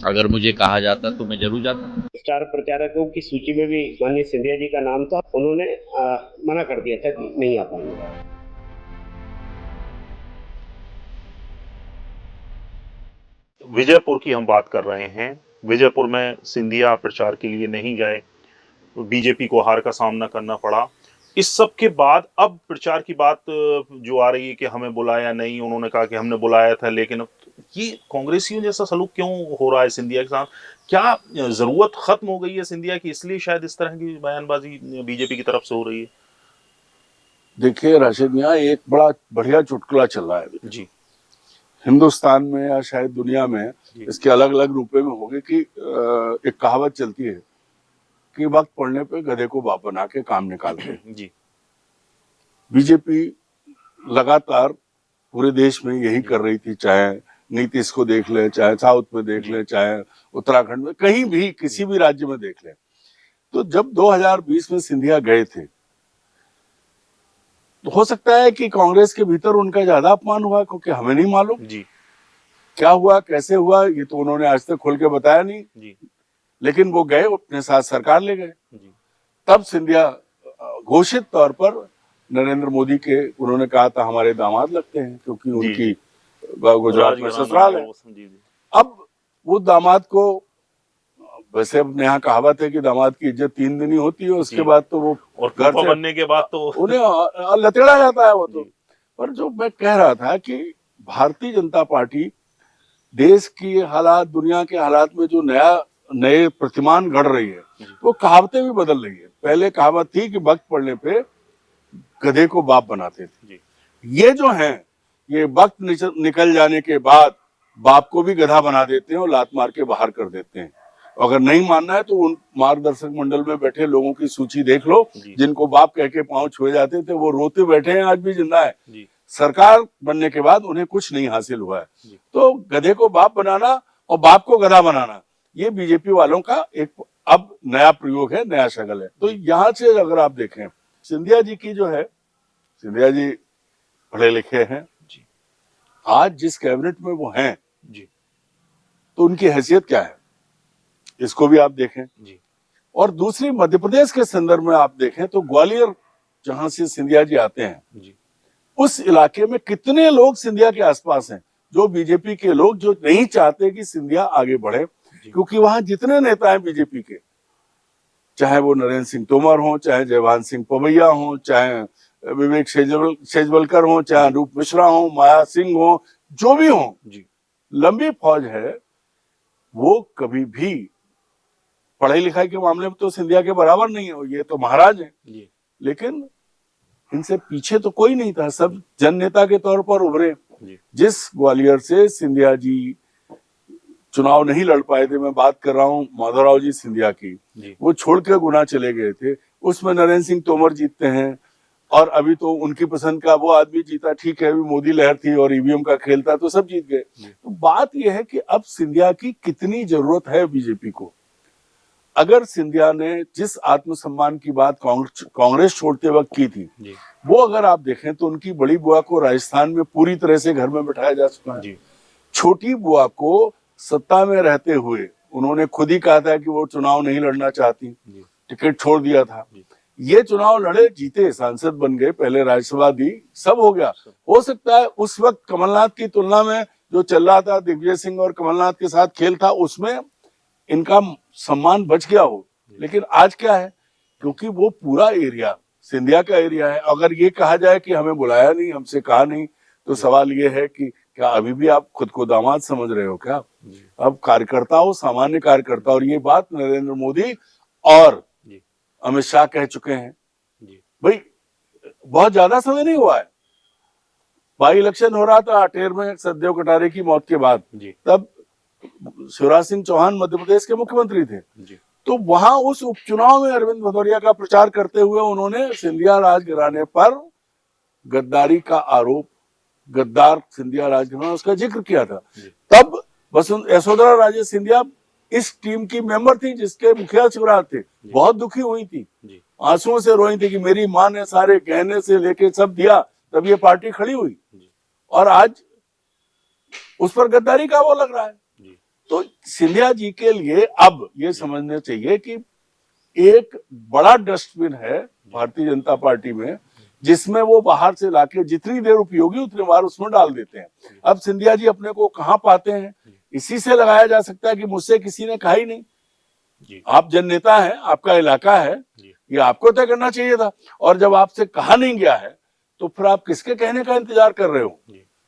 अगर मुझे कहा जाता तो मैं जरूर जाता। स्टार प्रचारकों की सूची में भी माननीय सिंधिया जी का नाम था, उन्होंने मना कर दिया था कि नहीं आ पाएंगे। विजयपुर की हम बात कर रहे हैं। विजयपुर में सिंधिया प्रचार के लिए नहीं गए, बीजेपी को हार का सामना करना पड़ा। इस सब के बाद अब प्रचार की बात जो आ रही है कि हमें बुलाया नहीं, उन्होंने कहा कि हमने बुलाया था, लेकिन ये कांग्रेसियों जैसा सलूक क्यों हो रहा है सिंधिया के साथ? क्या जरूरत खत्म हो गई है सिंधिया की, इसलिए शायद इस तरह की बयानबाजी बीजेपी की तरफ से हो रही है? देखिए राशिद, यहाँ एक बड़ा बढ़िया चुटकुला चल रहा है जी हिंदुस्तान में या शायद दुनिया में। इसके अलग अलग रूपे में होंगे कि एक कहावत चलती है कि वक्त पड़ने पे गधे को बाप बना के काम निकालते। जी बीजेपी लगातार पूरे देश में यही कर रही थी, चाहे नीतीश को देख ले, चाहे साउथ में देख ले, चाहे उत्तराखंड में, कहीं भी किसी भी राज्य में देख ले। तो जब 2020 में सिंधिया गए थे तो हो सकता है कि कांग्रेस के भीतर उनका ज्यादा अपमान हुआ, क्योंकि हमें नहीं मालूम जी क्या हुआ कैसे हुआ, ये तो उन्होंने आज तक खोल के बताया नहीं। जी लेकिन वो गए, अपने साथ सरकार ले गए। जी तब सिंधिया घोषित तौर पर नरेंद्र मोदी के, उन्होंने कहा था हमारे दामाद लगते हैं, क्योंकि उनकी गुजरात में ससुराल है। अब वो दामाद को, वैसे अपने यहाँ कहावत है कि दामाद की इज्जत 3 दिन ही होती है, उसके बाद तो वो और घर से बनने के बाद तो उन्हें लतेड़ा जाता है वो तो। पर जो मैं कह रहा था कि भारतीय जनता पार्टी देश की हालात, दुनिया के हालात में जो नए प्रतिमान गढ़ रही है, वो कहावतें भी बदल रही है। पहले कहावत थी कि वक्त पड़ने पे गधे को बाप बनाते थे। ये जो है, ये वक्त निकल जाने के बाद बाप को भी गधा बना देते हैं और लात मार के बाहर कर देते हैं। अगर नहीं मानना है तो उन मार्गदर्शक मंडल में बैठे लोगों की सूची देख लो, जिनको बाप कह के पांव छुए जाते थे, वो रोते बैठे हैं, आज भी जिंदा है। सरकार बनने के बाद उन्हें कुछ नहीं हासिल हुआ है। तो गधे को बाप बनाना और बाप को गधा बनाना, ये बीजेपी वालों का एक अब नया प्रयोग है, नया शगल है। तो यहां से अगर आप देखें, सिंधिया जी की जो है, सिंधिया जी पढ़े लिखे हैं, आज जिस कैबिनेट में वो हैं तो उनकी हैसियत क्या है, इसको भी आप देखें। और दूसरी, मध्य प्रदेश के संदर्भ में आप देखें तो ग्वालियर जहां से सिंधिया जी आते हैं, उस इलाके में कितने लोग सिंधिया के आसपास हैं, जो बीजेपी के लोग, जो नहीं चाहते कि सिंधिया आगे बढ़े। क्योंकि वहां जितने नेता हैं बीजेपी के, चाहे वो नरेंद्र सिंह तोमर हो, चाहे जयभान सिंह पवैया हो, चाहे विवेक शेजवलकर हो, चाहे रूप मिश्रा हो, माया सिंह हो, जो भी हो, लंबी फौज है। वो कभी भी पढ़ाई लिखाई के मामले में तो सिंधिया के बराबर नहीं है, ये तो महाराज है। लेकिन इनसे पीछे तो कोई नहीं था, सब जन नेता के तौर पर उभरे। जिस ग्वालियर से सिंधिया जी चुनाव नहीं लड़ पाए थे, मैं बात कर रहा हूँ माधवराव जी सिंधिया की, वो छोड़ के गुना चले गए थे। उसमें नरेंद्र सिंह तोमर जीतते हैं, और अभी तो उनकी पसंद का वो आदमी जीता, ठीक है, अभी मोदी लहर थी और ईवीएम का खेल था तो सब जीत गए। तो बात यह है कि अब सिंधिया की कितनी जरूरत है बीजेपी को। अगर सिंधिया ने जिस आत्मसम्मान की बात कांग्रेस छोड़ते वक्त की थी, वो अगर आप देखें तो उनकी बड़ी बुआ को राजस्थान में पूरी तरह से घर में बिठाया जा चुका है। छोटी बुआ को सत्ता में रहते हुए उन्होंने खुद ही कहा था कि वो चुनाव नहीं लड़ना चाहती, टिकट छोड़ दिया था। ये चुनाव लड़े, जीते, सांसद बन गए, पहले राज्यसभा दी, सब हो गया। हो सकता है उस वक्त कमलनाथ की तुलना में जो चल रहा था, दिग्विजय सिंह और कमलनाथ के साथ खेल था, उसमें इनका सम्मान बच गया हो। लेकिन आज क्या है, क्योंकि वो पूरा एरिया सिंधिया का एरिया है। अगर ये कहा जाए कि हमें बुलाया नहीं, हमसे कहा नहीं, तो सवाल ये है कि क्या अभी भी आप खुद को दामाद समझ रहे हो क्या? अब कार्यकर्ता हो, सामान्य कार्यकर्ता। और ये बात नरेंद्र मोदी और अमित शाह कह चुके हैं। भाई बहुत ज्यादा समय नहीं हुआ है, बाई इलेक्शन हो रहा था अटेर में सतदेव कटारे की मौत के बाद, तब शिवराज सिंह चौहान मध्य प्रदेश के मुख्यमंत्री थे। तो वहां उस उपचुनाव में अरविंद भदौरिया का प्रचार करते हुए उन्होंने सिंधिया राज घराने पर गद्दारी का आरोप, गद्दार सिंधिया राज घराना, उसका जिक्र किया था। तब यशोधरा राजे सिंधिया इस टीम की मेंबर थी जिसके मुखिया शिवराज थे, बहुत दुखी हुई थी, आंसुओं से रोई थी कि मेरी माँ ने सारे गहने से लेके सब दिया, तब ये पार्टी खड़ी हुई। और आज उस पर गद्दारी का वो लग रहा है। तो सिंधिया जी के लिए अब ये समझना चाहिए कि एक बड़ा डस्टबिन है भारतीय जनता पार्टी में, जिसमें वो बाहर से लाके जितनी देर उपयोगी उतनी बार उसमें डाल देते हैं। अब सिंधिया जी अपने को कहाँ पाते हैं, इसी से लगाया जा सकता है कि मुझसे किसी ने कहा ही नहीं। आप जननेता हैं, आपका इलाका है, ये आपको तय करना चाहिए था। और जब आपसे कहा नहीं गया है तो फिर आप किसके कहने का इंतजार कर रहे हो?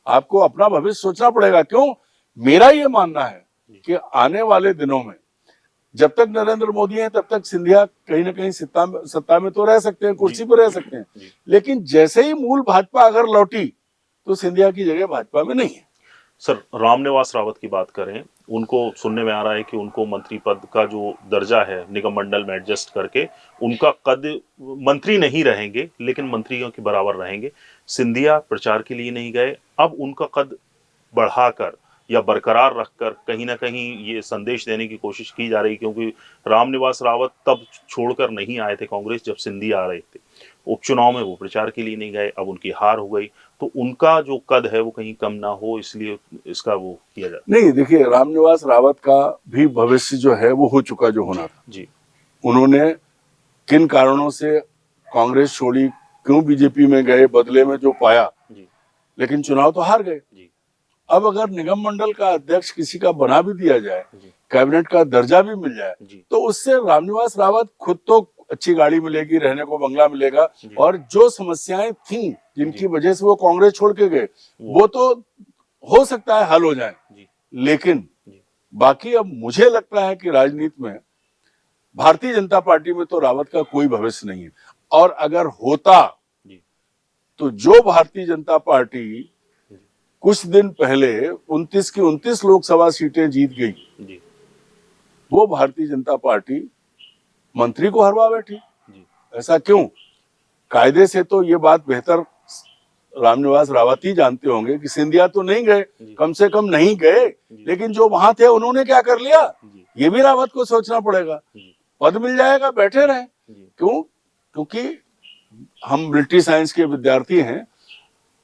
आपको अपना भविष्य सोचना पड़ेगा। क्यों? मेरा ये मानना है कि आने वाले दिनों में जब तक नरेंद्र मोदी हैं तब तक सिंधिया कहीं ना कहीं सत्ता में तो रह सकते हैं, कुर्सी पर रह सकते हैं, लेकिन जैसे ही मूल भाजपा अगर लौटी तो सिंधिया की जगह भाजपा में नहीं है। सर, रामनिवास रावत की बात करें, उनको सुनने में आ रहा है कि उनको मंत्री पद का जो दर्जा है निगम मंडल में एडजस्ट करके उनका कद, मंत्री नहीं रहेंगे लेकिन मंत्रियों के बराबर रहेंगे। सिंधिया प्रचार के लिए नहीं गए, अब उनका कद बढ़ाकर या बरकरार रखकर कहीं ना कहीं ये संदेश देने की कोशिश की जा रही, क्योंकि रामनिवास रावत तब छोड़कर नहीं आए थे कांग्रेस जब सिंधिया आ रहे थे। उपचुनाव में वो प्रचार के लिए नहीं गए, अब उनकी हार हो गई, तो उनका जो कद है वो कहीं कम ना हो, इसलिए इसका वो किया जाता नहीं। देखिए, रामनिवास रावत का भी भविष्य जो है वो हो चुका जो होना था जी। उन्होंने किन कारणों से कांग्रेस छोड़ी, क्यों बीजेपी में गए, बदले में जो पाया जी। लेकिन चुनाव तो हार गए। अब अगर निगम मंडल का अध्यक्ष किसी का बना भी दिया जाए, कैबिनेट का दर्जा भी मिल जाए, तो उससे रामनिवास रावत खुद तो अच्छी गाड़ी मिलेगी, रहने को बंगला मिलेगा, और जो समस्याएं थी जिनकी वजह से वो कांग्रेस छोड़ के गए वो तो हो सकता है हल हो जाए। लेकिन बाकी अब मुझे लगता है कि राजनीति में भारतीय जनता पार्टी में तो रावत का कोई भविष्य नहीं है। और अगर होता तो जो भारतीय जनता पार्टी कुछ दिन पहले 29 की 29 लोकसभा सीटें जीत गई, वो भारतीय जनता पार्टी मंत्री को हरवा बैठी। ऐसा क्यों? कायदे से तो ये बात बेहतर रामनिवास रावत ही जानते होंगे कि सिंधिया तो नहीं गए, कम से कम नहीं गए, लेकिन जो वहां थे उन्होंने क्या कर लिया, ये भी रावत को सोचना पड़ेगा। पद मिल जाएगा, बैठे रहे। क्यों? क्योंकि हम मिलिट्री साइंस के विद्यार्थी हैं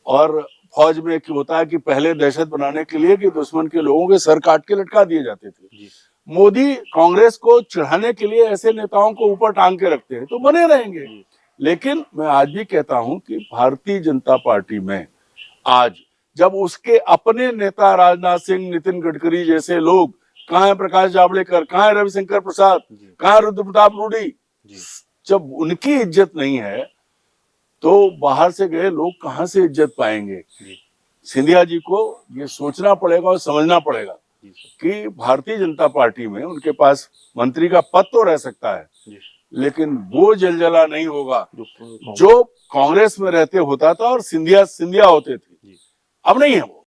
और फौज में होता है कि पहले दहशत बनाने के लिए कि दुश्मन के लोगों के सर काट के लटका दिए जाते थे। मोदी कांग्रेस को चिढ़ाने के लिए ऐसे नेताओं को ऊपर टांग के रखते हैं, तो बने रहेंगे। लेकिन मैं आज भी कहता हूं कि भारतीय जनता पार्टी में आज जब उसके अपने नेता राजनाथ सिंह, नितिन गडकरी जैसे लोग, कहाँ है प्रकाश जावड़ेकर, कहाँ है रविशंकर प्रसाद, कहाँ है रुद्र प्रताप रूडी, जब उनकी इज्जत नहीं है तो बाहर से गए लोग कहां से इज्जत पाएंगे? सिंधिया जी को ये सोचना पड़ेगा और समझना पड़ेगा कि भारतीय जनता पार्टी में उनके पास मंत्री का पद तो रह सकता है, लेकिन वो जलजला नहीं होगा जो कांग्रेस में रहते होता था और सिंधिया होते थे। अब नहीं है वो।